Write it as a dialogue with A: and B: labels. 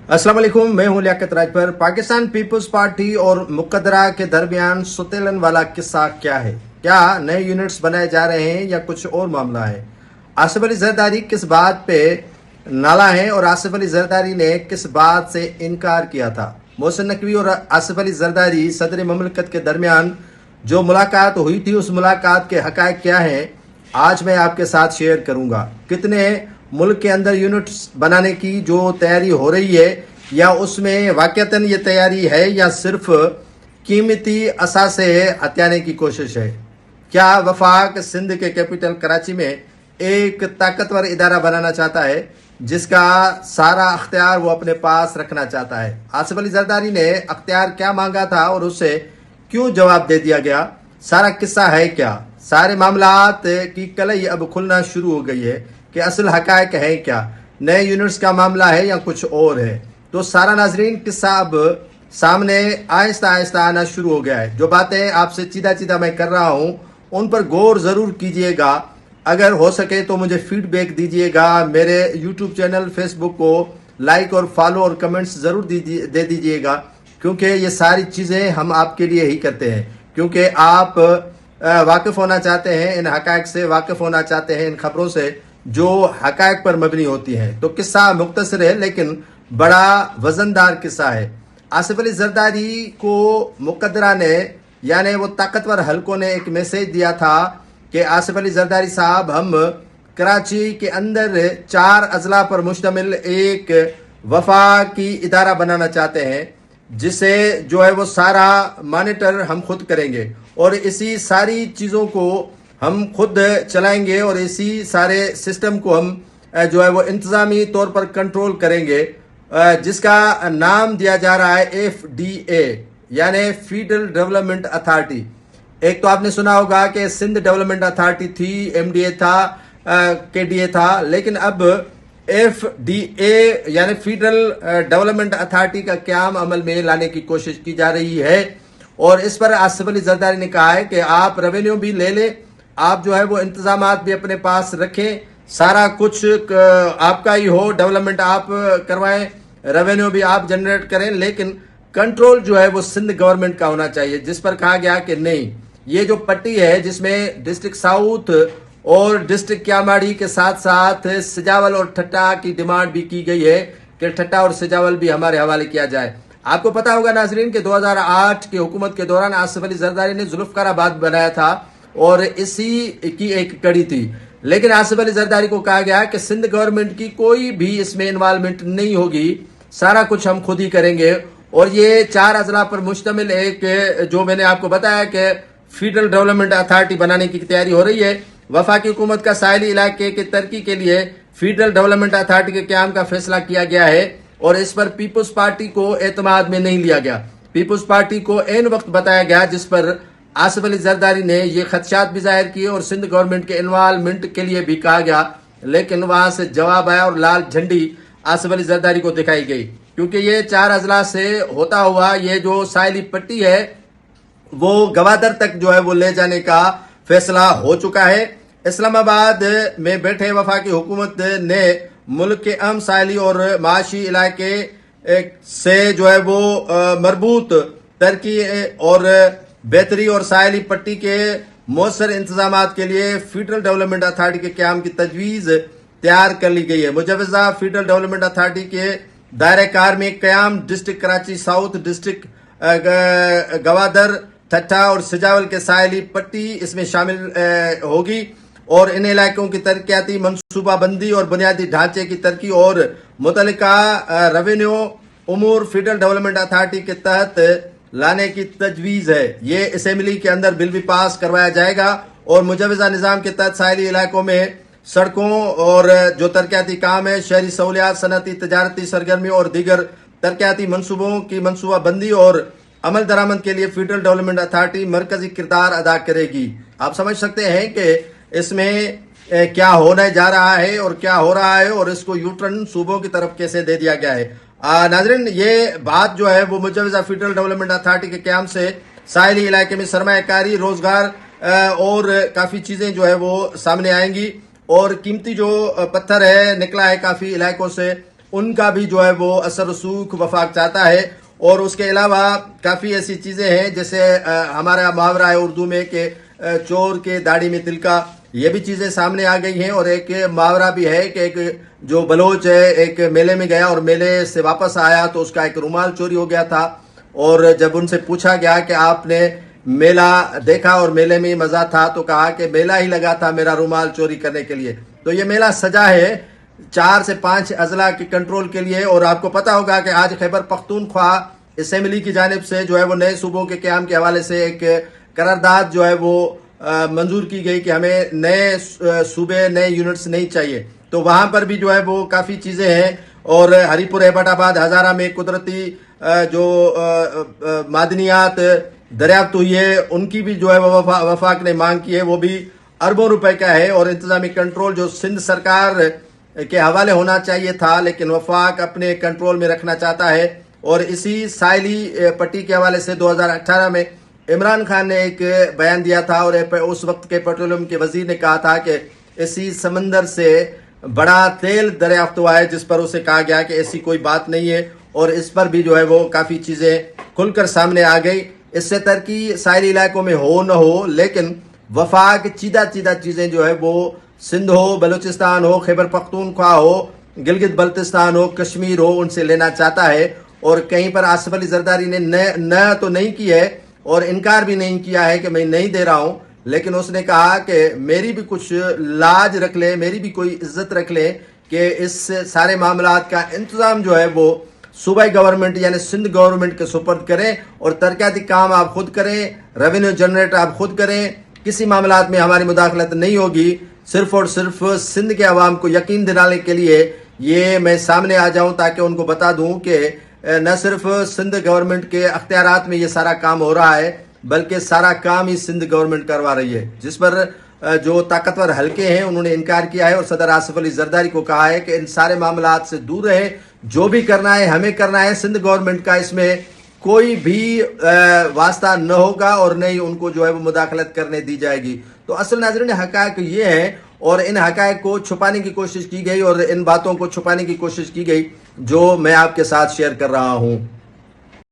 A: अस्सलाम वालेकुम, मैं हूं लियाकत राजभर। पाकिस्तान पीपल्स पार्टी और मुकद्दरा के दरमियान सुतेलन वाला किस्सा क्या है? क्या नए यूनिट्स बनाए जा रहे हैं या कुछ और मामला है? आसिफ अली जरदारी किस बात पे नाला है और आसिफ अली जरदारी ने किस बात से इनकार किया था? मोहसिन नकवी और आसिफ अली जरदारी सदर ममलकत के दरमियान जो मुलाकात हुई थी, उस मुलाकात के हकायक क्या हैं, आज मैं आपके साथ शेयर करूंगा। कितने मुल्क के अंदर यूनिट्स बनाने की जो तैयारी हो रही है, या उसमें वाकईतन ये तैयारी है या सिर्फ कीमती असासे हथियाने की कोशिश है? क्या वफाक सिंध के कैपिटल कराची में एक ताकतवर इदारा बनाना चाहता है जिसका सारा अख्तियार वो अपने पास रखना चाहता है? आसिफ अली जरदारी ने अख्तियार क्या मांगा था और उससे क्यों जवाब दे दिया गया? सारा किस्सा है क्या? सारे मामलात की कलई अब खुलना शुरू हो गई है कि असल हकायक है क्या? नए यूनिट्स का मामला है या कुछ और है? तो सारा नाजरीन किस्सा अब सामने आहिस्ता आहिस्ता आना शुरू हो गया है। जो बातें आपसे सीधा सीधा मैं कर रहा हूं उन पर गौर जरूर कीजिएगा। अगर हो सके तो मुझे फीडबैक दीजिएगा। मेरे यूट्यूब चैनल फेसबुक को लाइक और फॉलो और कमेंट्स जरूर दे दीजिएगा, क्योंकि ये सारी चीज़ें हम आपके लिए ही करते हैं, क्योंकि आप वाकिफ होना चाहते हैं, इन हकायक से वाकिफ होना चाहते हैं, इन खबरों से जो हकायक पर मबनी होती हैं। तो किस्सा मुख्तसर है लेकिन बड़ा वजनदार किस्सा है। आसिफ अली जरदारी को मुकद्दरा ने, यानी वो ताकतवर हलकों ने एक मैसेज दिया था कि आसिफ अली जरदारी साहब, हम कराची के अंदर 4 अजला पर मुश्तमिल एक वफाकी इदारा बनाना चाहते हैं, जिसे जो है वो सारा मॉनिटर हम खुद करेंगे और इसी सारी चीज़ों को हम खुद चलाएंगे और इसी सारे सिस्टम को हम जो है वो इंतज़ामी तौर पर कंट्रोल करेंगे, जिसका नाम दिया जा रहा है FDA, यानी फेडरल डेवलपमेंट अथॉरिटी। एक तो आपने सुना होगा कि सिंध डेवलपमेंट अथॉरिटी थी, MDA था, KDA था, लेकिन अब FDA यानी फेडरल डेवलपमेंट अथॉरिटी का क्याम अमल में लाने की कोशिश की जा रही है। और इस पर आसिफ अली जरदारी ने कहा है कि आप रेवेन्यू भी ले लें, आप जो है वो इंतजामात भी अपने पास रखें, सारा कुछ आपका ही हो, डेवलपमेंट आप करवाएं, रेवेन्यू भी आप जनरेट करें, लेकिन कंट्रोल जो है वो सिंध गवर्नमेंट का होना चाहिए। जिस पर कहा गया कि नहीं, ये जो पट्टी है जिसमें डिस्ट्रिक्ट साउथ और डिस्ट्रिक्ट क्यामाड़ी के साथ साथ सिजावल और ठट्टा की डिमांड भी की गई है कि ठट्टा और सिजावल भी हमारे हवाले किया जाए। आपको पता होगा नाजरीन कि 2008 की हुकूमत के दौरान आसिफ अली जरदारी ने जुल्फकाराबाद बनाया था और इसी की एक कड़ी थी, लेकिन आसिफ अली जरदारी को कहा गया कि सिंध गवर्नमेंट की कोई भी इसमें इन्वॉल्वमेंट नहीं होगी, सारा कुछ हम खुद ही करेंगे। और ये 4 अजला पर मुश्तमिल एक, जो मैंने आपको बताया कि फेडरल डेवलपमेंट अथॉरिटी बनाने की तैयारी हो रही है। वफाकी हुकूमत का साहिली इलाके की तरक्की के लिए फेडरल डेवलपमेंट अथॉरिटी के क्याम का फैसला किया गया है और इस पर पीपल्स पार्टी को एतमाद में नहीं लिया गया। पीपल्स पार्टी को एन वक्त बताया गया जिस पर आसिफ अली जरदारी ने ये खदशात भी जाहिर किए और सिंध गवर्नमेंट के इन्वॉल्वमेंट के लिए भी कहा गया, लेकिन वहां से जवाब आया और लाल झंडी आसिफ अली जरदारी को दिखाई गई, क्योंकि ये 4 अजला से होता हुआ ये जो साहिली पट्टी है वो गवादर तक जो है वो ले जाने का फैसला हो चुका है। इस्लामाबाद में बैठे वफाकी हुकूमत ने मुल्क के अहम साहिली और माशी इलाके से जो है वो मरबूत तरक्की और बेहतरी और साहिली पट्टी के मौसर इंतजामात के लिए फेडरल डेवलपमेंट अथॉरिटी के क्याम की तजवीज़ तैयार कर ली गई है। मुजवजा फेडरल डेवलपमेंट अथॉरिटी के दायरे कार में क्याम district Karachi south, district Gwadar, Thatta और सिजावल के साहिली पट्टी इसमें शामिल होगी और इन इलाकों की तरक्याती मनसूबाबंदी और बुनियादी ढांचे की तरक्की और मुतल्लिका रेवेन्यू उमूर फेडरल डेवलपमेंट अथॉरिटी के तहत लाने की तजवीज़ है। ये असेंबली के अंदर बिल भी पास करवाया जाएगा और मुजवजा निज़ाम के तहत साहिली इलाकों में सड़कों और जो तरक्याती काम है, शहरी सहूलियात, सनती, तजारती सरगर्मी और दीगर तरक्याती मनसूबों की मनसूबाबंदी और अमल दरामद के लिए फेडरल डेवलपमेंट अथॉरिटी मरकजी किरदार अदा करेगी। आप समझ सकते हैं कि इसमें क्या होने जा रहा है और क्या हो रहा है और इसको यूटर्न सूबों की तरफ कैसे दे दिया गया है। नाजरीन, ये बात जो है वो मुजवजा फेडरल डेवलपमेंट अथॉरिटी के क्याम से साहिली इलाके में सरमायाकारी, रोजगार और काफ़ी चीज़ें जो है वो सामने आएंगी और कीमती जो पत्थर है निकला है काफ़ी इलाकों से ان کا بھی جو ہے وہ اثر رسوخ وفاق چاہتا ہے. اور اس کے علاوہ کافی ایسی چیزیں ہیں جیسے ہمارا محاورہ ہے اردو میں کہ چور کے داڑھی میں تلکا، یہ بھی چیزیں سامنے آ گئی ہیں. اور ایک محاورہ بھی ہے کہ ایک جو بلوچ ہے ایک میلے میں گیا اور میلے سے واپس آیا تو اس کا ایک رومال چوری ہو گیا تھا. اور جب ان سے پوچھا گیا کہ آپ نے میلہ دیکھا اور میلے میں مزہ تھا تو کہا کہ میلہ ہی لگا تھا میرا رومال چوری کرنے کے لیے. تو یہ میلہ سجا ہے 4 سے 5 اضلاع کے کنٹرول کے لیے. اور آپ کو پتا ہوگا کہ آج خیبر پختونخوا اسمبلی کی جانب سے جو ہے وہ نئے صوبوں کے قیام کے حوالے سے ایک قرارداد جو ہے وہ منظور کی گئی کہ ہمیں نئے صوبے نئے یونٹس نہیں چاہیے. تو وہاں پر بھی جو ہے وہ کافی چیزیں ہیں. اور ہری پور ایبٹ آباد ہزارہ میں قدرتی جو معدنیات دریافت ہوئی ہے ان کی بھی جو ہے وفاق نے مانگ کی ہے، وہ بھی اربوں روپے کا ہے. اور انتظامی کنٹرول جو سندھ سرکار کے حوالے ہونا چاہیے تھا لیکن وفاق اپنے کنٹرول میں رکھنا چاہتا ہے. اور اسی ساحلی پٹی کے حوالے سے 2018 میں عمران خان نے ایک بیان دیا تھا اور اس وقت کے پیٹرولیم کے وزیر نے کہا تھا کہ اسی سمندر سے بڑا تیل دریافت ہوا ہے، جس پر اسے کہا گیا کہ ایسی کوئی بات نہیں ہے. اور اس پر بھی جو ہے وہ کافی چیزیں کھل کر سامنے آ گئی. اس سے ترقی ساحلی علاقوں میں ہو نہ ہو لیکن وفاق چیدہ چیزیں جو ہے وہ سندھ ہو، بلوچستان ہو، خیبر پختونخوا ہو، گلگت بلتستان ہو، کشمیر ہو، ان سے لینا چاہتا ہے. اور کہیں پر آصف علی زرداری نے نہ تو نہیں کی ہے اور انکار بھی نہیں کیا ہے کہ میں نہیں دے رہا ہوں، لیکن اس نے کہا کہ میری بھی کچھ لاج رکھ لیں، میری بھی کوئی عزت رکھ لیں کہ اس سارے معاملات کا انتظام جو ہے وہ صوبائی گورنمنٹ یعنی سندھ گورنمنٹ کے سپرد کریں اور ترقیاتی کام آپ خود کریں، ریونیو جنریٹ آپ خود کریں. کسی معاملات میں ہماری مداخلت نہیں ہوگی. صرف اور صرف سندھ کے عوام کو یقین دلانے کے لیے یہ میں سامنے آ جاؤں تاکہ ان کو بتا دوں کہ نہ صرف سندھ گورنمنٹ کے اختیارات میں یہ سارا کام ہو رہا ہے بلکہ سارا کام ہی سندھ گورنمنٹ کروا رہی ہے، جس پر جو طاقتور حلقے ہیں انہوں نے انکار کیا ہے. اور صدر آصف علی زرداری کو کہا ہے کہ ان سارے معاملات سے دور رہے، جو بھی کرنا ہے ہمیں کرنا ہے، سندھ گورنمنٹ کا اس میں کوئی بھی واسطہ نہ ہوگا اور نہ ہی ان کو جو ہے وہ مداخلت کرنے دی جائے گی. تو اصل ناظرین حقائق یہ ہے اور ان حقائق کو چھپانے کی کوشش کی گئی اور ان باتوں کو چھپانے کی کوشش کی گئی جو میں آپ کے ساتھ شیئر کر رہا ہوں.